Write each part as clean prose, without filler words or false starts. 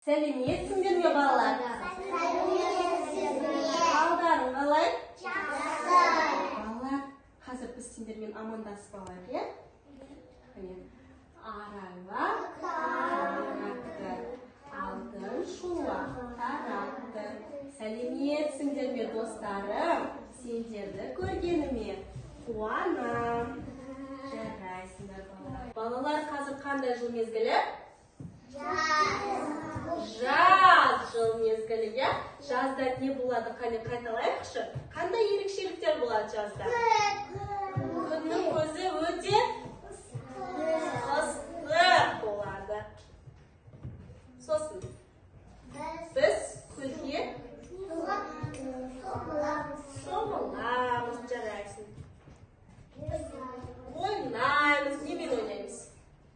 Сәлеметсіңдер ме, балалар? Қалдарың қалай? Жақсы. Балалар, қазір біз сендермен амандасып алайық, иә? Арайлап таратты, алтын шуақ таратты. Сәлеметсіңдер ме, достарым? Сендерді көргеніме қуанам. Жарайсыңдар, балалар. Балалар, қазір қандай жыл мезгілі? Жаз жыл мезгілі, иә? Жазда не болады? Қане қайталайықшы? Қандай ерекшеліктер болады жазда? Күннің көзі өте ыстық болады. Сосын біз көзге шомыламыз, жарайсың. Ойнаймыз, немен ойнаймыз?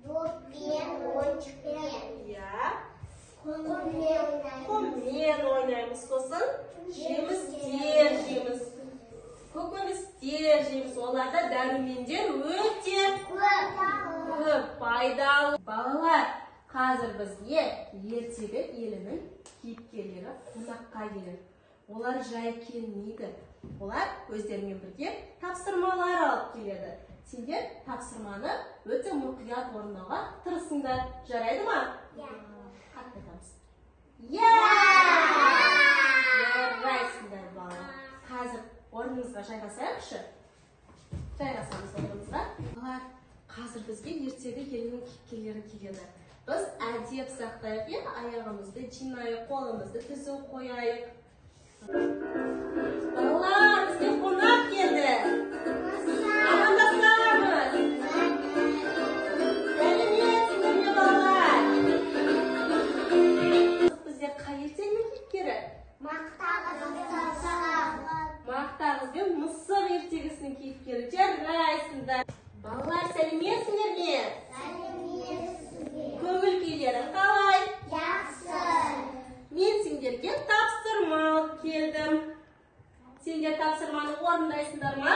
Доппен, ойыншықпен. Иә. Құммен ойнаймыз. Сосын жемістер жейміз. Көкөністер жейміз. Оларда дәрумендер өте көп, пайдалы. Балалар, қазір бізге ертегі елінің кейіпкерлері қонаққа келеді. Олар жай келмейді. Олар өздерімен бірге тапсырмалар алып келеді. Сендер тапсырманы өте мұқият орындауға тырысыңдар. Жарайды ма? Қатты айтамыз. Жарайсыңдар, балалар. Қазір орнымызға жайғасайықшы. Жайғасамыз орнымызға. Балалар, қазір бізге ертегі елінің кейіпкерлері келеді. Біз әдеп сақтайық, аяғымызды жинайық, қолымызды түзу қойайық. Балалар, бізге қонақ келді. Амандасамыз. Сәлеметсіңдер ме, балалар? Бізде қай ертегінің кейіпкері? Мақтағыз бен мысық ертегісінің кейіпкері. Жарайсыңдар. Балалар, сәлеметсіңдер ме? Көңіл күйлерің қалай? Жақсы. Мен сендерге тапсырма алып келдім. Сендер тапсырманы орындайсыңдар ма?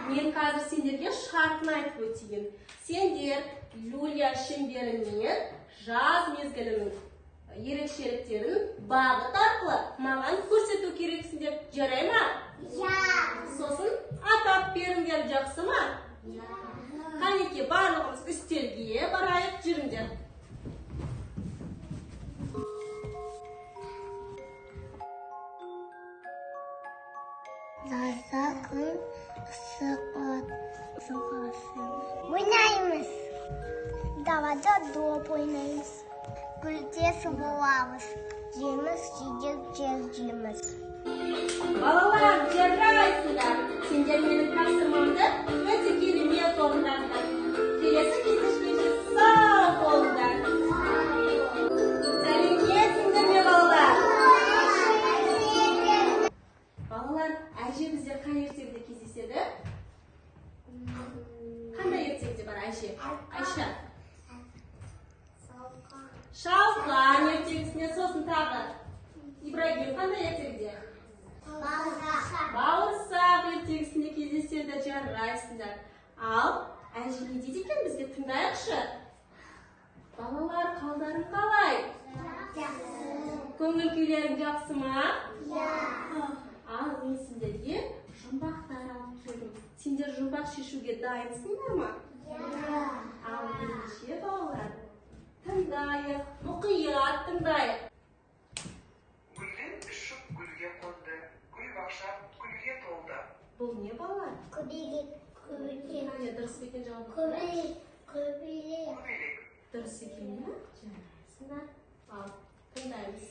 Мен қазір сендерге шартын айтып өтейін. Сендер люлия шеңберінен жаз мезгілінің ерекшеліктерін бағыт арқылы маған көрсету керексіңдер. Жарай ма? Сосын атап беріңдер, жақсы ма? Қанеке, барлығымыз үстелге барайық, жүріңдер. Жазда күн ыстық ойнаймыз. Далада доп ойнаймыз. Гүлде суғыламыз. Жеміс-жидек жейміз. Балалар, жарайсыңдар. Сендер менің тапсырмамды өте керемет орындадыңдар. Келесі кездескенше сау болыңдар. Сәлеметсіңдер ме, балалар? Балалар, әже бізде қай ертегіде кездеседі? Қандай ертегіде бар әже? Айша. Шалқан ертегісіне, сосын тағы. Ибрагим қандай ертегіде? Бауырсақ ертегісінде кездеседі, жарайсыңдар. Ал, әже не дейді екен, бізге тыңдайықшы. Балалар, қалдарың қалай? Көңіл күйлерің жақсы ма? Ал, мен сендерге жұмбақтар алып келдім. Сендер жұмбақ шешуге дайынсыңдар ма? Ал, ендеше балалар, тыңдайық, мұқият тыңдайық. Гүлден ұшып гүлге қонды, гүл бақша гүлге толды. Бұл не, балалар? Көбелек. Дұрыс екен жауап. Көбелек. Дұрыс екен ме? Жарайсыңдар. Ал, тыңдаймыз.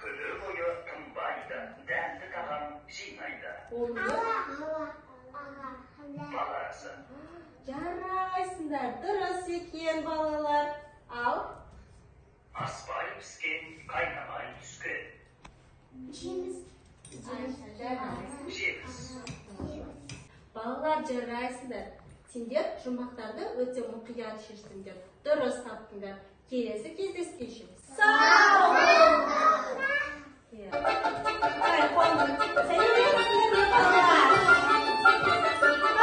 Күні бойы тынбайды, дәмді тағам жинайды. Ол не? Баласы. Жарайсыңдар. Дұрыс екен, балалар. Ал, Аспай піскен, қайнамай түскен. Жеміс. Жеміс. Балалар, жарайсыңдар. Сендер жұмбақтарды өте мұқият шештіңдер. Дұрыс таптыңдар. Келесі кездескенше сау болыңдар. Сәлеметсіңдер ме, балалар?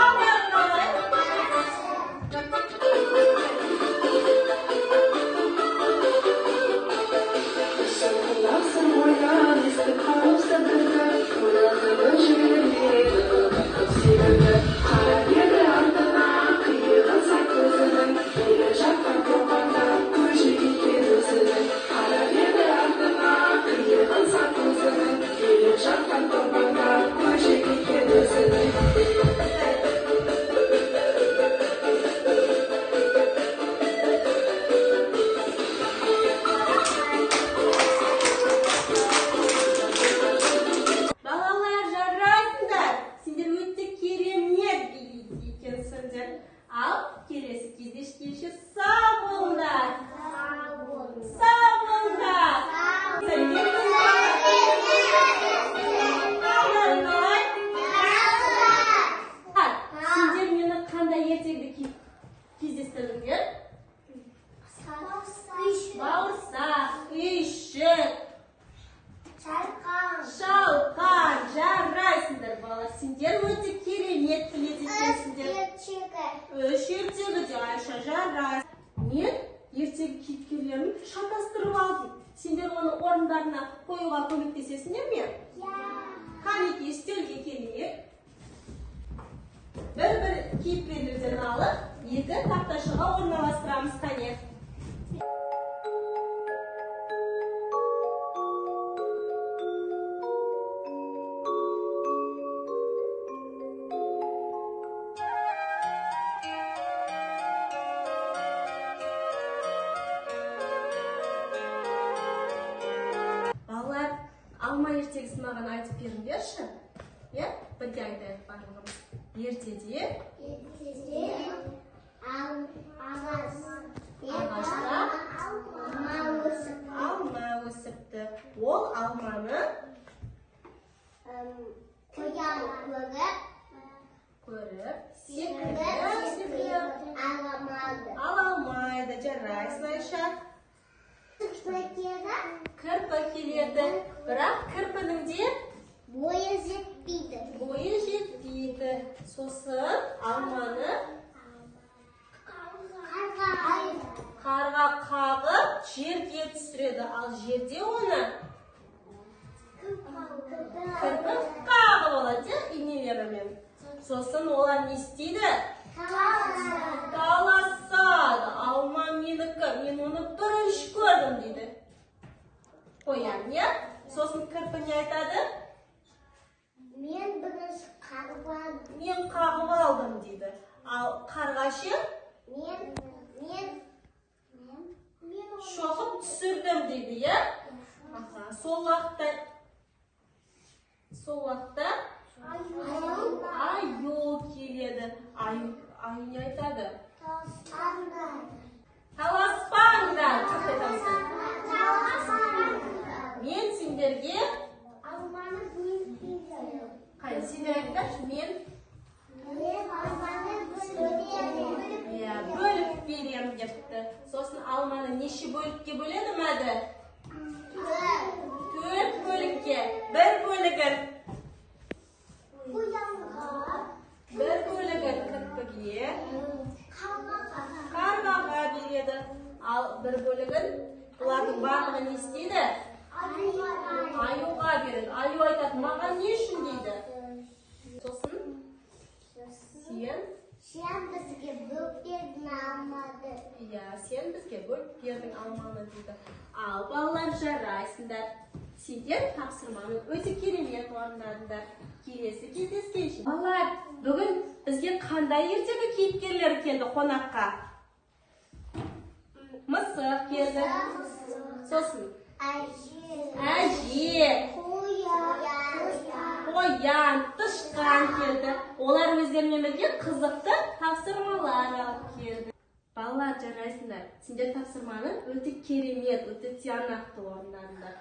Қалдарың қалай? кейіпкерлерін шатастырып алдым. Сендер оны орындарына қоюға көмектесесіңдер ме? Қанекей үстелге келейік. Бір кейіпкерлерден алып, екі тақташаға орналастырамыз. Қане. Балалар, алма ертегісін маған айтып беріңдерші. Бірге айтайық барлығымыз. Ертеде ағашта алма өсіпті. Ол алманы көріп, секіріп ала алмайды. Жарайсың, Айша. Кірпі келеді, бірақ кірпінің Бойы жетпейді. бойы жетпейді. Сосын алманы қарға қағып жерге түсіреді. Ал жерде оны кірпік қағып алады, инелерімен. Сосын олар не істейді? Таласады. Алма менікі, мен оны бірінші көрдім дейді. Қоян, Сосын кірпі не айтады? Мен бірінші қағып алдым. Мен қағып алдым дейді. Ал қарғашы? Мен Шоқып түсірдім дейді, Сол уақытта аю келеді. Аю не айтады? Таласпаңдар. Мен сендерге алманы бөліп қайда сендер айтыңдаршы, мен бөліп берем депті. Сосын алманы неше бөлікке бөледі мәді? 4 бөлікке. Бір бөлігін кірпіге, қарғаға береді. Ал бір бөлігін бұлардың барлығы не істейді? Аюға береді. Аю айтады, маған не үшін дейді? Сосын сен бізге бөліп бердің алмады. Сен бізге бөліп бердің алманы дейді. Ал балалар, жарайсыңдар. Сендер тапсырманы өте керемет орындадыңдар. Келесі кездескенше. Балалар, бүгін бізге қандай ертегі кейіпкерлері келді қонаққа? Мысық келді. Сосын әже, қоян, тышқан келді. Олар өздерімен бірге қызықты тапсырмалар алып келді. Балалар, жарайсыңдар. Сендер тапсырманы өте керемет, өте тиянақты орындадыңдар.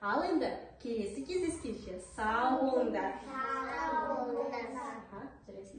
Ал енді келесі кездескенше сау болыңдар. Сау болыңдар. Жарайсыңдар.